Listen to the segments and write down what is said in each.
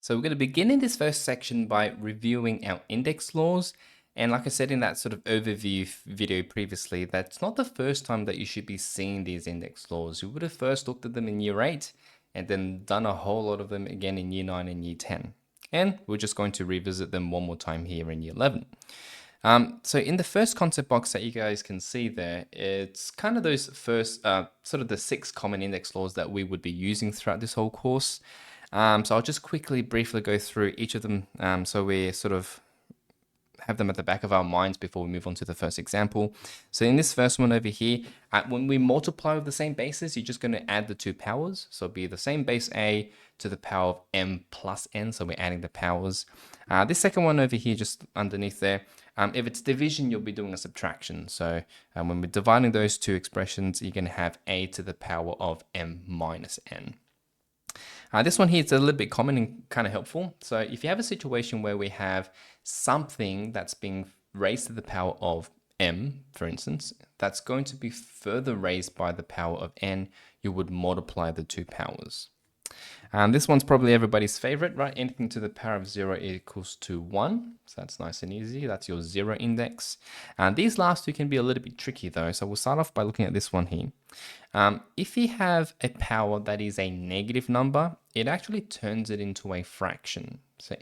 So we're going to begin in this first section by reviewing our index laws. And like I said in that sort of overview video previously, that's not the first time that you should be seeing these index laws. You would have first looked at them in year 8 and then done a whole lot of them again in year 9 and year 10. And we're just going to revisit them one more time here in year 11. So in the first concept box that you guys can see there, it's kind of those first sort of the 6 common index laws that we would be using throughout this whole course. So I'll just briefly go through each of them so we sort of have them at the back of our minds before we move on to the first example. So in this first one over here, when we multiply with the same bases, you're just going to add the 2 powers. So it'll be the same base a to the power of m plus n. So we're adding the powers. This second one over here, just underneath there, if it's division, you'll be doing a subtraction. So when we're dividing those 2 expressions, you're going to have a to the power of m minus n. This one here is a little bit common and kind of helpful. So if you have a situation where we have something that's being raised to the power of m, for instance, that's going to be further raised by the power of n, you would multiply the 2 powers. This one's probably everybody's favorite, right? Anything to the power of 0 equals to 1. So that's nice and easy. That's your 0 index. These last 2 can be a little bit tricky though. So we'll start off by looking at this one here. If you have a power that is a negative number, it actually turns it into a fraction. So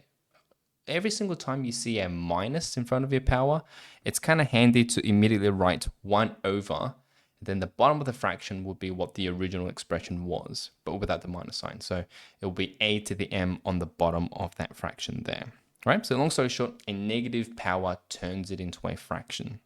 every single time you see a minus in front of your power, it's kind of handy to immediately write 1 over. Then the bottom of the fraction will be what the original expression was, but without the minus sign. So it will be a to the m on the bottom of that fraction there, right? So long story short, a negative power turns it into a fraction.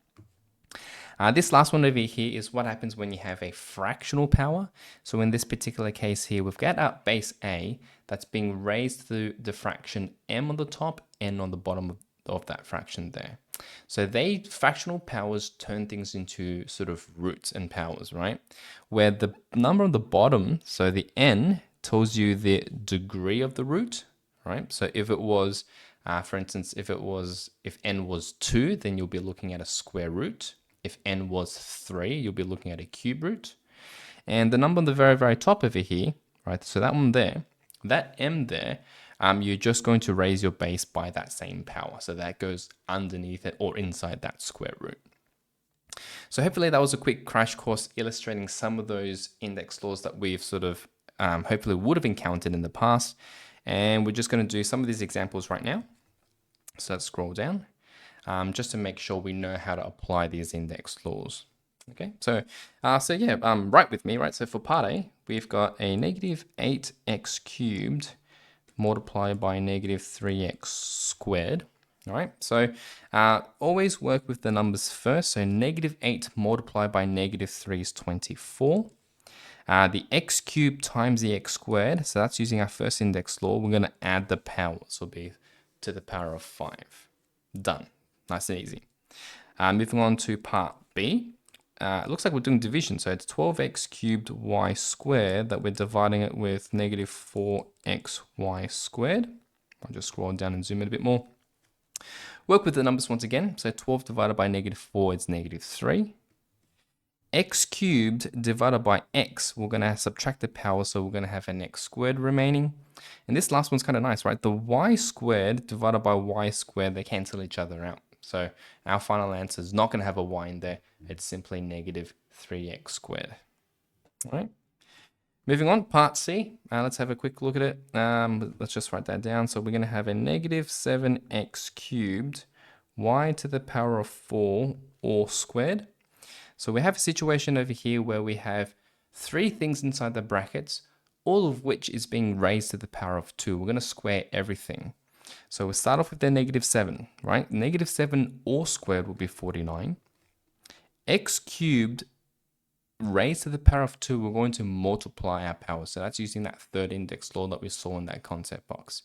This last one over here is what happens when you have a fractional power. So in this particular case here, we've got our base a that's being raised to the fraction m on the top, n on the bottom of that fraction there. So fractional powers turn things into sort of roots and powers, right? Where the number on the bottom, so the n, tells you the degree of the root, right? So if it was, for instance, if n was 2, then you'll be looking at a square root. If n was 3, you'll be looking at a cube root. And the number on the very, very top over here, right? So that one there, that m there, you're just going to raise your base by that same power. So that goes underneath it or inside that square root. So hopefully that was a quick crash course illustrating some of those index laws that we've sort of hopefully would have encountered in the past. And we're just going to do some of these examples right now. So let's scroll down just to make sure we know how to apply these index laws. Okay, so yeah, right with me, right? So for part A, we've got a negative 8x cubed multiplied by negative 3x squared. All right, so always work with the numbers first. So negative 8 multiplied by negative 3 is 24. The x cubed times the x squared, so that's using our first index law. We're going to add the powers, so it'll be to the power of 5. Done. Nice and easy. Moving on to part B. It looks like we're doing division, so it's 12x cubed y squared that we're dividing it with negative 4xy squared. I'll just scroll down and zoom in a bit more. Work with the numbers once again. So 12 divided by negative 4 is negative 3. X cubed divided by x, we're going to subtract the power, so we're going to have an x squared remaining. And this last one's kind of nice, right? The y squared divided by y squared, they cancel each other out. So our final answer is not going to have a y in there. It's simply negative 3x squared. All right. Moving on, part C. Let's have a quick look at it. Let's just write that down. So we're going to have a negative 7x cubed y to the power of 4 all squared. So we have a situation over here where we have 3 things inside the brackets, all of which is being raised to the power of 2. We're going to square everything. So we'll start off with the negative 7, right? Negative 7 all squared will be 49. X cubed raised to the power of 2, we're going to multiply our power. So that's using that third index law that we saw in that concept box.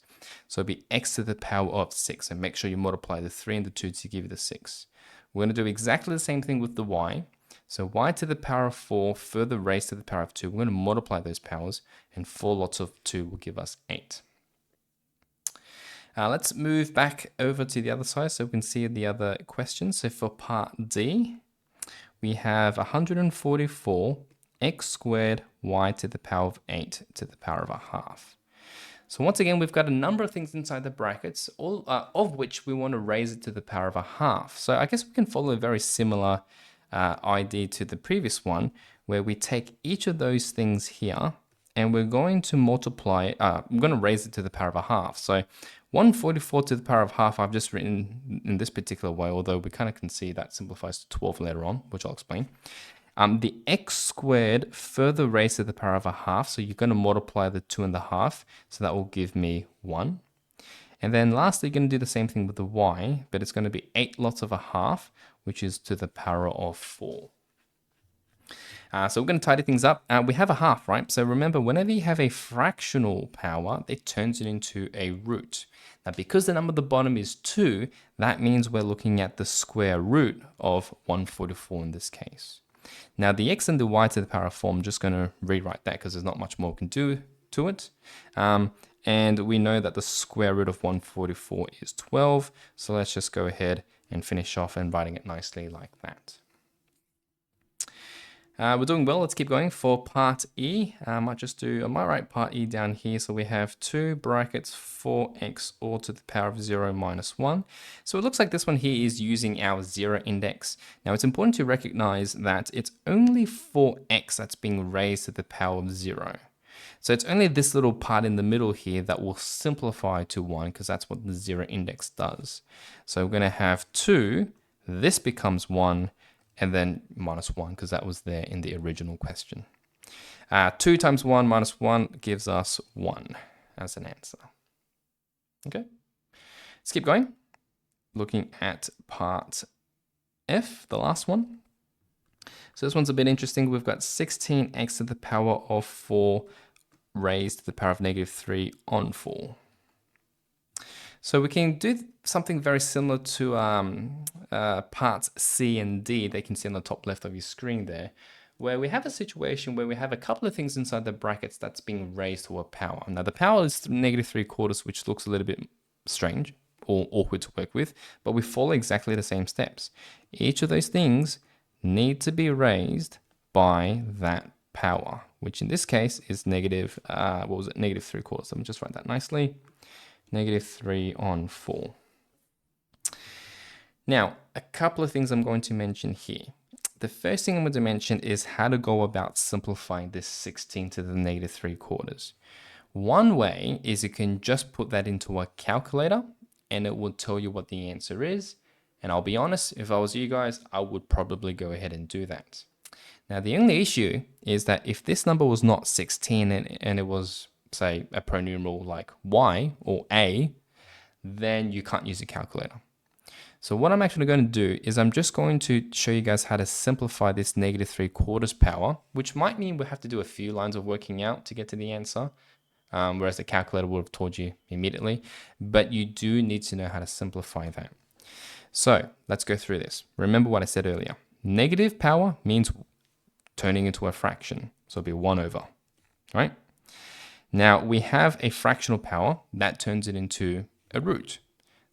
So it'll be x to the power of 6. And make sure you multiply the 3 and the 2 to give you the 6. We're going to do exactly the same thing with the y. So y to the power of 4 further raised to the power of 2. We're going to multiply those powers. And 4 lots of 2 will give us 8. Let's move back over to the other side so we can see the other questions. So for part D, we have 144 x squared y to the power of 8 to the power of a half. So once again, we've got a number of things inside the brackets, all of which we want to raise it to the power of a half. So I guess we can follow a very similar idea to the previous one, where we take each of those things here and we're going to multiply, we're going to raise it to the power of a half. So 144 to the power of half, I've just written in this particular way, although we kind of can see that simplifies to 12 later on, which I'll explain. The x squared further raised to the power of a half, so you're going to multiply the 2.5, so that will give me 1. And then lastly, you're going to do the same thing with the y, but it's going to be 8 lots of a half, which is to the power of 4. So we're going to tidy things up. We have a half, right? So remember, whenever you have a fractional power, it turns it into a root. Now, because the number at the bottom is 2, that means we're looking at the square root of 144 in this case. Now, the x and the y to the power of 4, I'm just going to rewrite that because there's not much more we can do to it. And we know that the square root of 144 is 12. So let's just go ahead and finish off and writing it nicely like that. We're doing well. Let's keep going for part E. I might write part E down here. So we have 2 brackets 4x all to the power of 0 minus 1. So it looks like this one here is using our 0 index. Now it's important to recognize that it's only 4x that's being raised to the power of 0. So it's only this little part in the middle here that will simplify to 1 because that's what the 0 index does. So we're going to have 2. This becomes 1. And then minus 1, because that was there in the original question. 2 times 1 minus 1 gives us 1 as an answer. Okay, let's keep going. Looking at part F, the last one. So this one's a bit interesting. We've got 16x to the power of 4 raised to the power of negative 3 on 4. So we can do something very similar to parts C and D that you can see on the top left of your screen there, where we have a situation where we have a couple of things inside the brackets that's being raised to a power. Now the power is negative 3/4, which looks a little bit strange or awkward to work with, but we follow exactly the same steps. Each of those things need to be raised by that power, which in this case is negative, negative 3/4. Let me just write that nicely. Negative 3 on 4. Now, a couple of things I'm going to mention here. The first thing I'm going to mention is how to go about simplifying this 16 to the negative 3/4. One way is you can just put that into a calculator and it will tell you what the answer is. And I'll be honest, if I was you guys, I would probably go ahead and do that. Now, the only issue is that if this number was not 16 and it was, say, a pronumeral like y or a, then you can't use a calculator. So what I'm actually going to do is I'm just going to show you guys how to simplify this negative 3/4 power, which might mean we'll have to do a few lines of working out to get to the answer, whereas the calculator would have told you immediately. But you do need to know how to simplify that. So let's go through this. Remember what I said earlier. Negative power means turning into a fraction. So it'll be 1 over, right? Now we have a fractional power that turns it into a root.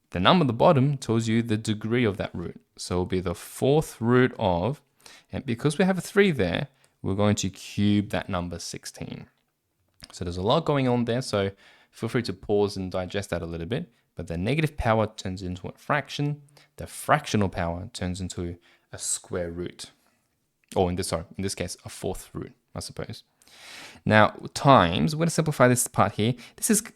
The number at the bottom tells you the degree of that root. So it'll be the 4th root of, and because we have a 3 there, we're going to cube that number 16. So there's a lot going on there. So feel free to pause and digest that a little bit. But the negative power turns into a fraction. The fractional power turns into a square root. Or in this case, a 4th root, I suppose. Now, times, we're going to simplify this part here.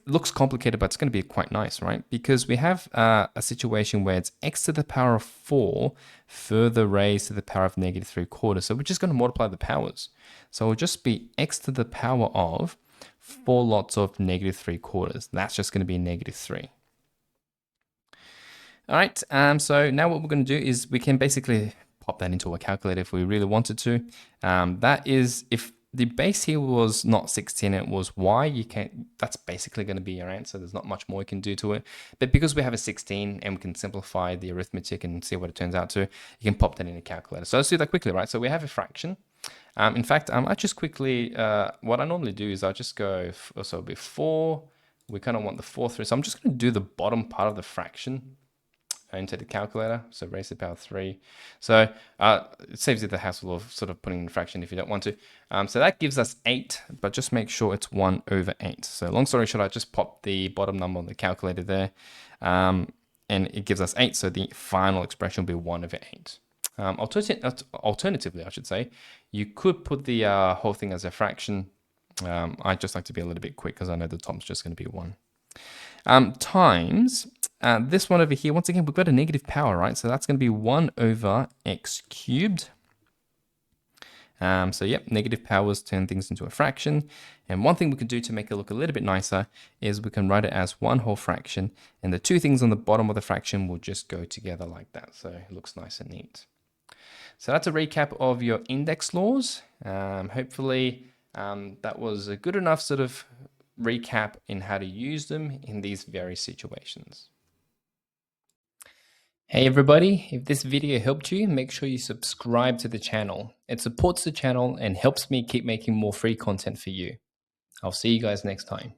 Looks complicated, but it's going to be quite nice, right? Because we have a situation where it's x to the power of 4 further raised to the power of negative 3/4. So we're just going to multiply the powers. So it'll just be x to the power of 4 lots of negative 3/4. That's just going to be negative 3. All right, so now what we're going to do is we can basically pop that into a calculator if we really wanted to. That is, if the base here was not 16, it was y, that's basically going to be your answer. There's not much more you can do to it. But because we have a 16 and we can simplify the arithmetic and see what it turns out to, you can pop that in a calculator. So let's do that quickly, right? So we have a fraction. In fact, I just quickly, what I normally do is I'll just go, so it'll be 4. We kind of want the 4th root. So I'm just going to do the bottom part of the fraction. into the calculator. So raised to the power 3. So it saves you the hassle of sort of putting in a fraction if you don't want to. So that gives us 8, but just make sure it's 1 over 8. So long story short, I just pop the bottom number on the calculator there, and it gives us 8. So the final expression will be 1 over 8. Alternatively, I should say, you could put the whole thing as a fraction. I just like to be a little bit quick because I know the top's just going to be 1. Times this one over here. Once again, we've got a negative power, right? So that's going to be 1 over x cubed. So yep, negative powers turn things into a fraction. And one thing we can do to make it look a little bit nicer is we can write it as 1 whole fraction, and the two things on the bottom of the fraction will just go together like that. So it looks nice and neat. So that's a recap of your index laws. Hopefully that was a good enough sort of recap in how to use them in these various situations. Hey everybody, if this video helped you, make sure you subscribe to the channel. It supports the channel and helps me keep making more free content for you. I'll see you guys next time.